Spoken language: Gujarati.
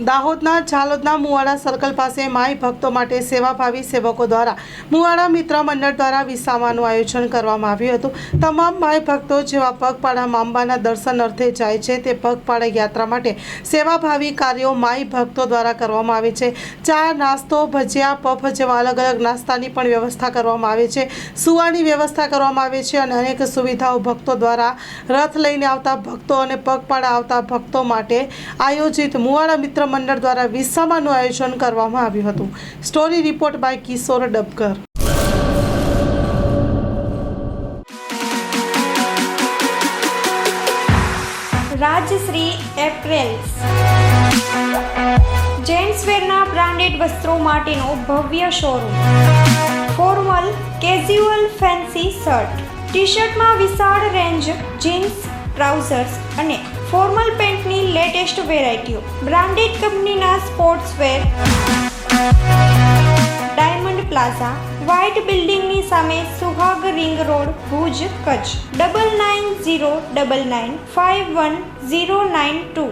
દાહોદના ઝાલોદના મુવાડા સર્કલ પાસે માઈ ભક્તો માટે સેવાભાવી સેવકો દ્વારા મુવાડા મિત્ર મંડળ દ્વારા વિસામાનું આયોજન કરવામાં આવ્યું હતું. તમામ માઈ ભક્તો જેવા પગપાળા માંબાના દર્શન અર્થે જાય છે તે પગપાળા યાત્રા માટે સેવાભાવી કાર્યો માઈ ભક્તો દ્વારા કરવામાં આવે છે. ચા, નાસ્તો, ભજીયા, પફ જેવા અલગ અલગ નાસ્તાની પણ વ્યવસ્થા કરવામાં આવે છે. સુવાની વ્યવસ્થા કરવામાં આવે છે અને અનેક સુવિધાઓ ભક્તો દ્વારા રથ લઈને આવતા ભક્તો અને પગપાળા આવતા ભક્તો માટે આયોજિત મુવાડા મિત્ર મંડળ દ્વારા વિસામાનું આયોજન કરવામાં આવ્યું હતું. Story report by Kishore Dabkar. Rajshree apparels જેન્ટ્સવેરના બ્રાન્ડેડ વસ્ત્રો માટેનો ભવ્ય showroom. Formal, casual, fancy shirt, T શર્ટમાં વિશાળ રેન્જ, જીન્સ, ટ્રાઉઝર્સ અને ફોર્મલ પેન્ટની લેટેસ્ટ વેરાયટીઓ. બ્રાન્ડેડ કંપનીના સ્પોર્ટ્સવેર. ડાયમંડ પ્લાઝા, વ્હાઇટ બિલ્ડિંગની સામે, સુહાગ રિંગ રોડ, ભુજ, કચ્છ. 9909951092